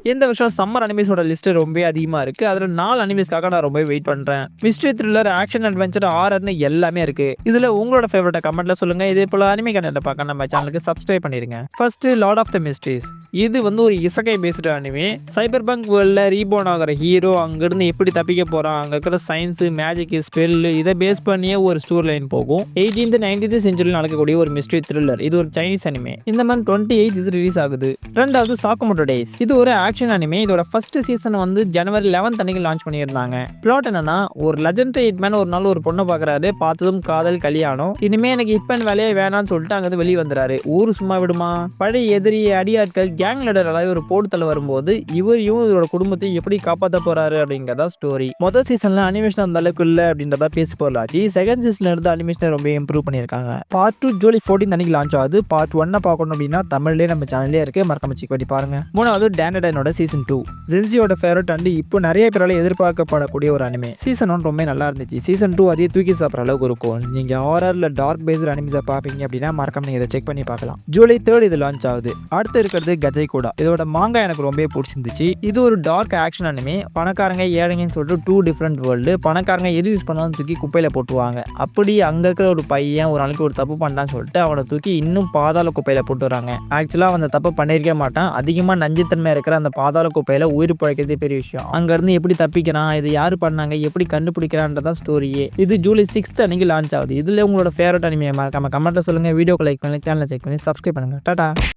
இந்த வருஷம் summer அனிமேஸோட list ரொம்ப அதிகமாக இருக்குது. அதில் 4 அனிமேஸ்க்காக நான் ரொம்ப வெயிட் பண்ணுறேன். மிஸ்ட்ரி, த்ரில்லர், ஆக்ஷன், அட்வென்ச்சர், ஹாரர்னு எல்லாமே இருக்குது. இதில் உங்களோட ஃபேவரட்டை கமெண்ட்டில் சொல்லுங்கள். இதே போல் அனிமே கண்டென்ட் பார்க்க நம்ம சேனலுக்கு சப்ஸ்கிரைப் பண்ணிடுங்க. First Lord of the Mysteries. இது வந்து ஒரு இசகை பேஸ்டு அனிமே. சைபர் பங்க் வேர்ல்டில் ரீபோர்ன் ஆகிற ஹீரோ அங்கேருந்து எப்படி தப்பிக்க போகிறான், அங்கே இருக்கிற சயின்ஸு, மேஜிக், ஸ்பெல்லு இதை பேஸ் பண்ணியே ஒரு ஸ்டோரி லைன் போகும். 18th 19th செஞ்சுரியில் நடக்கக்கூடிய ஒரு மிஸ்ட்ரி த்ரில்லர். இது ஒரு சைனீஸ் அனிமே. இந்த மந்த் 28 இது ரிலீஸ் ஆகுது. ரெண்டாவது சாக்குமோட்டோ டேஸ். இது ஒரு ஆக்ஷன் அனிமே. இதோட ஃபர்ஸ்ட் சீசன் வந்து ஜனவரி 11 அன்னைக்கு லான்ச் பண்ணியிருந்தாங்க. பிளாட் என்னன்னா, ஒரு லெஜெண்டரி ஹிட்மேன் ஒரு நாள் ஒரு பொண்ணை பார்க்குறாரு. பார்த்ததும் காதல், கல்யாணம். இனிமே எனக்கு இப்பன் வேலையே வேணான்னு சொல்லிட்டு அங்கே வெளியே வந்துறாரு. ஊரு சும்மா விடுமா? பழைய எதிரி, அடியாட்கள், கேங் லீடர் எல்லாம் ஒரு போடுதல வரும்போது இவரையும் இவரோட குடும்பத்தையும் எப்படி காப்பாற்ற போறாரு அப்படிங்கிறதா ஸ்டோரி. முதல் சீசன்ல அனிமேஷன் அந்த அளவுக்கு இல்லை அப்படின்றத பேசி போடலாச்சு. செகண்ட் சீசன்ல இருந்து அனிமேஷன் ரொம்ப இம்ப்ரூவ் பண்ணியிருக்காங்க. பார்ட் 2 ஜூலை 14 அன்னைக்கு லான்ச் ஆகுது. பார்ட் 1 பார்க்கணும் அப்படின்னா தமிழ்லேயே நம்ம சேனல்லே இருக்கு, மறக்காம செக் பண்ணி பாருங்க. மூணாவது டேனடைனோட சீசன் 2. ஜென்சியோட ஃபேவரட் அண்ட் இப்போ நிறைய பேரால எதிர்பார்க்கப்படக்கூடிய ஒரு அனிமே. சீசன் 1 ரொம்ப நல்லா இருந்துச்சு. சீசன் 2 அதே தூக்கி சாப்பிட்ற அளவுக்கு இருக்கும். நீங்க ஹாரர்ல டார்க் பேஸ்ட் அனிமேஸை பார்ப்பீங்க அப்படின்னா மறக்காம நீங்க இதை செக் பண்ணி பார்க்கலாம். ஜூலை 3 இது லான்ச் ஆகுது. அடுத்து இருக்கிறது கஜை கூட. இதோட மாங்கா எனக்கு ரொம்ப பிடிச்சிருந்துச்சு. இது ஒரு டார்க் ஆக்ஷன் அனிமே. பணக்காரங்க ஏழைங்கன்னு சொல்லிட்டு 2 டிஃப்ரெண்ட் வேர்ல்டு. பணக்காரங்க எது யூஸ் பண்ணாலும் தூக்கி குப்பையில போட்டுவாங்க. அப்படி அங்க இருக்கிற ஒரு பையன் ஒரு நாளைக்கு ஒரு தப்பு பண்ணான்னு சொல்லிட்டு அவனை தூக்கி இன்னும் பாதாள குப்பையில போட்டுறாங்க. ஆக்சுவலா அவன் அந்த தப்பு பண்ணிருக்க மாட்டான். அதிகமா நஞ்சுத்தன்மை இருக்கிற அந்த பாதாள குப்பையில உயிர் பழைக்கிறதே பெரிய விஷயம். அங்க இருந்து எப்படி தப்பிக்கிறான், இது யாரு பண்ணாங்க, எப்படி கண்டுபிடிக்கிறான்றதான் ஸ்டோரியே. இது ஜூலை 6 அன்னைக்கு லான்ச் ஆகுது. இதுல உங்களோட ஃபேவரட் அனிமே மறக்காம கமெண்ட்ல சொல்லுங்க. வீடியோக்கு லைக் பண்ணி சேனலை செக் பண்ணி சப்ஸ்கிரைப் பண்ணுங்க. டாடா.